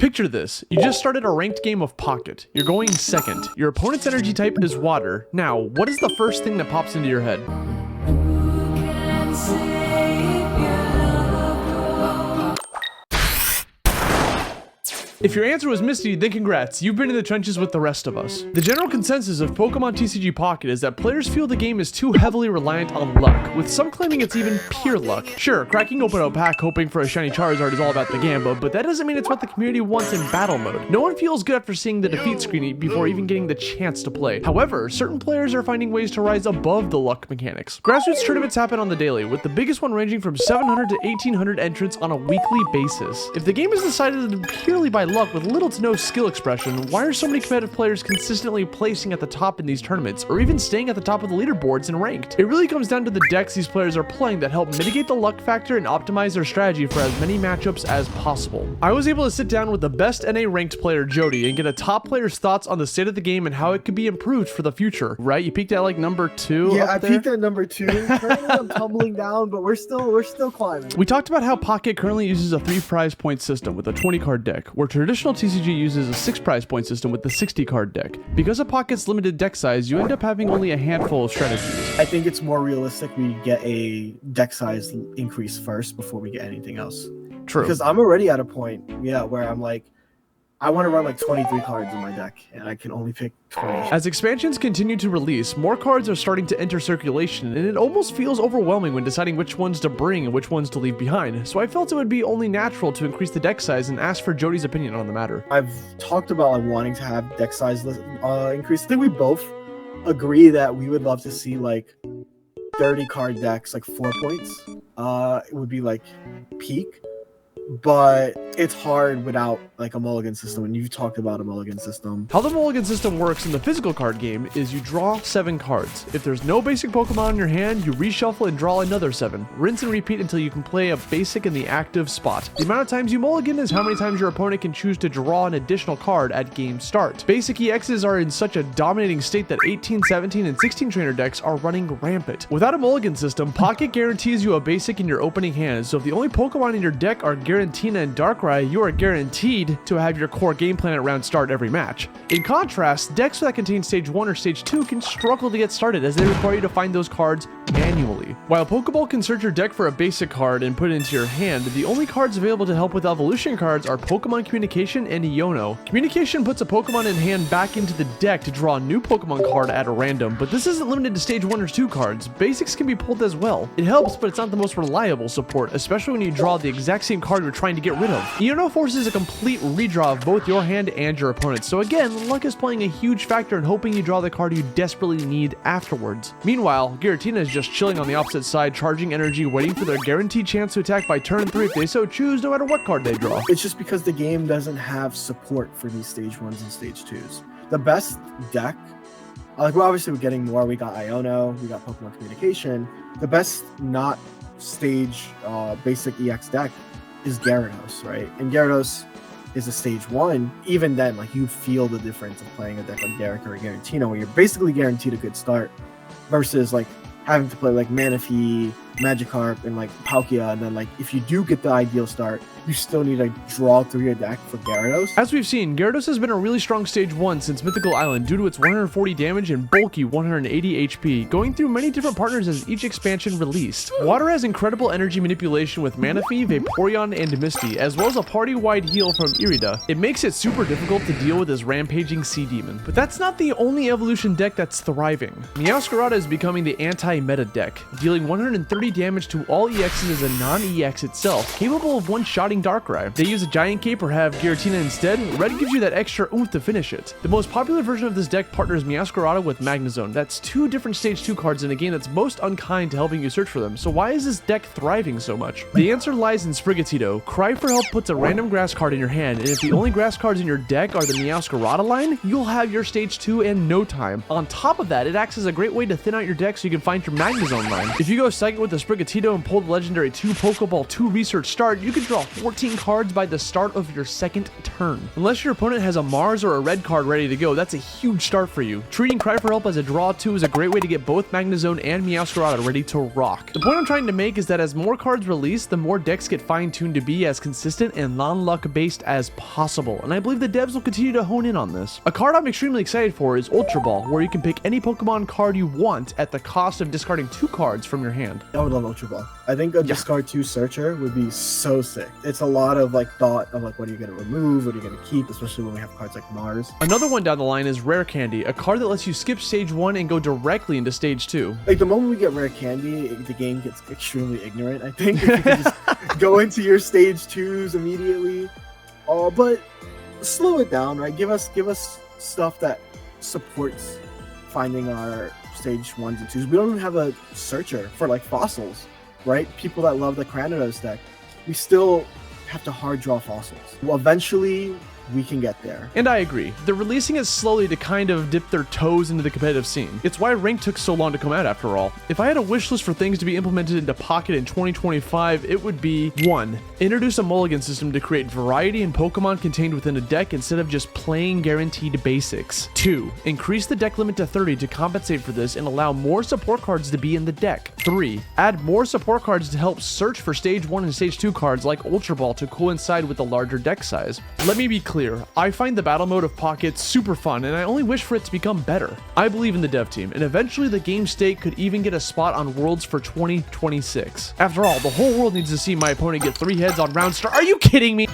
Picture this. You just started a ranked game of Pocket. You're going second. Your opponent's energy type is water. Now, what is the first thing that pops into your head? If your answer was Misty, then congrats, you've been in the trenches with the rest of us. The general consensus of Pokemon TCG Pocket is that players feel the game is too heavily reliant on luck, with some claiming it's even pure luck. Sure, cracking open a pack hoping for a shiny Charizard is all about the Gamba, but that doesn't mean it's what the community wants in battle mode. No one feels good after seeing the defeat screen before even getting the chance to play. However, certain players are finding ways to rise above the luck mechanics. Grassroots tournaments happen on the daily, with the biggest one ranging from 700 to 1800 entrants on a weekly basis. If the game is decided purely by luck with little to no skill expression, why are so many competitive players consistently placing at the top in these tournaments, or even staying at the top of the leaderboards in ranked? It really comes down to the decks these players are playing that help mitigate the luck factor and optimize their strategy for as many matchups as possible. I was able to sit down with the best NA ranked player, Jody, and get a top player's thoughts on the state of the game and how it could be improved for the future. Right? You peaked at like number 2. Yeah, I peaked at number 2. Currently I'm tumbling down, but we're still climbing. We talked about how Pocket currently uses a 3 prize point system with a 20 card deck, where traditional TCG uses a 6 prize point system with the 60 card deck. Because of Pocket's limited deck size, you end up having only a handful of strategies. I think it's more realistic we get a deck size increase first before we get anything else. True. Because I'm already at a point, where I'm like, I want to run like 23 cards in my deck, and I can only pick 20. As expansions continue to release, more cards are starting to enter circulation, and it almost feels overwhelming when deciding which ones to bring and which ones to leave behind, so I felt it would be only natural to increase the deck size and ask for Jody's opinion on the matter. I've talked about like wanting to have deck size increase. I think we both agree that we would love to see like 30 card decks, like 4 points. It would be like peak. But it's hard without like a mulligan system, and you've talked about a mulligan system. How the mulligan system works in the physical card game is you draw 7 cards. If there's no basic Pokemon in your hand, you reshuffle and draw another 7. Rinse and repeat until you can play a basic in the active spot. The amount of times you mulligan is how many times your opponent can choose to draw an additional card at game start. Basic EXs are in such a dominating state that 18, 17, and 16 trainer decks are running rampant. Without a mulligan system, Pocket guarantees you a basic in your opening hand, so if the only Pokemon in your deck are Giratina and Darkrai, you are guaranteed to have your core game plan at round start every match. In contrast, decks that contain stage 1 or stage 2 can struggle to get started as they require you to find those cards manually. While Pokeball can search your deck for a basic card and put it into your hand, the only cards available to help with evolution cards are Pokemon Communication and Iono. Communication puts a Pokemon in hand back into the deck to draw a new Pokemon card at a random, but this isn't limited to stage 1 or 2 cards. Basics can be pulled as well. It helps, but it's not the most reliable support, especially when you draw the exact same card you're trying to get rid of. Iono forces a complete redraw of both your hand and your opponent's, so again, luck is playing a huge factor in hoping you draw the card you desperately need afterwards. Meanwhile, Giratina is just chilling on the opposite side, charging energy, waiting for their guaranteed chance to attack by turn 3 if they so choose, no matter what card they draw. It's just because the game doesn't have support for these stage 1s and stage 2s. The best deck, like well, obviously we're getting more, we got Iono, we got Pokemon Communication. The best not stage basic EX deck is Gyarados, right? And Gyarados is a stage 1. Even then, like you feel the difference of playing a deck like Gyarados or Giratina, where you're basically guaranteed a good start, versus like having to play like Manaphy, Magikarp, and like Palkia, and then like if you do get the ideal start, you still need to draw through your deck for Gyarados. As we've seen, Gyarados has been a really strong stage 1 since Mythical Island due to its 140 damage and bulky 180 HP, going through many different partners as each expansion released. Water has incredible energy manipulation with Manaphy, Vaporeon, and Misty, as well as a party-wide heal from Irida. It makes it super difficult to deal with his rampaging Sea Demon. But that's not the only evolution deck that's thriving. Meowscarada is becoming the anti-meta deck, dealing 130 damage to all EXs as a non-EX itself, capable of one-shotting Darkrai. They use a Giant Cape or have Giratina instead. Red gives you that extra oomph to finish it. The most popular version of this deck partners Meowscarada with Magnezone. That's 2 different stage 2 cards in a game that's most unkind to helping you search for them. So why is this deck thriving so much? The answer lies in Sprigatito. Cry for Help puts a random grass card in your hand, and if the only grass cards in your deck are the Meowscarada line, you'll have your stage 2 in no time. On top of that, it acts as a great way to thin out your deck so you can find your Magnezone line. If you go Psychic with with a Sprigatito and pull the legendary 2 Pokeball 2 research start, you can draw 14 cards by the start of your second turn. Unless your opponent has a Mars or a red card ready to go, that's a huge start for you. Treating Cry for Help as a draw 2 is a great way to get both Magnezone and meowscarada ready to rock. The point I'm trying to make is that as more cards release, the more decks get fine-tuned to be as consistent and non-luck based as possible, and I believe the devs will continue to hone in on this. A card I'm extremely excited for is Ultra Ball, where you can pick any Pokemon card you want at the cost of discarding 2 cards from your hand. I would love Ultra Ball. I think a discard 2 searcher would be so sick. It's a lot of like thought of like what are you going to remove, what are you going to keep, especially when we have cards like Mars. Another one down the line is Rare Candy, a card that lets you skip stage 1 and go directly into stage 2. Like the moment we get Rare Candy, the game gets extremely ignorant, I think. If you can just go into your stage 2s immediately. But slow it down, right? Give us stuff that supports finding our stage 1s and 2s. We don't even have a searcher for like fossils, right? People that love the Gyarados deck, we still have to hard draw fossils. Well, eventually we can get there. And I agree. They're releasing it slowly to kind of dip their toes into the competitive scene. It's why Rank took so long to come out after all. If I had a wish list for things to be implemented into Pocket in 2025, it would be 1. Introduce a mulligan system to create variety in Pokemon contained within a deck instead of just playing guaranteed basics. 2. Increase the deck limit to 30 to compensate for this and allow more support cards to be in the deck. 3. Add more support cards to help search for stage 1 and stage 2 cards like Ultra Ball to coincide with the larger deck size. Let me be clear. I find the battle mode of Pocket super fun, and I only wish for it to become better. I believe in the dev team, and eventually the game state could even get a spot on Worlds for 2026. After all, the whole world needs to see my opponent get 3 heads on round start. Are you kidding me?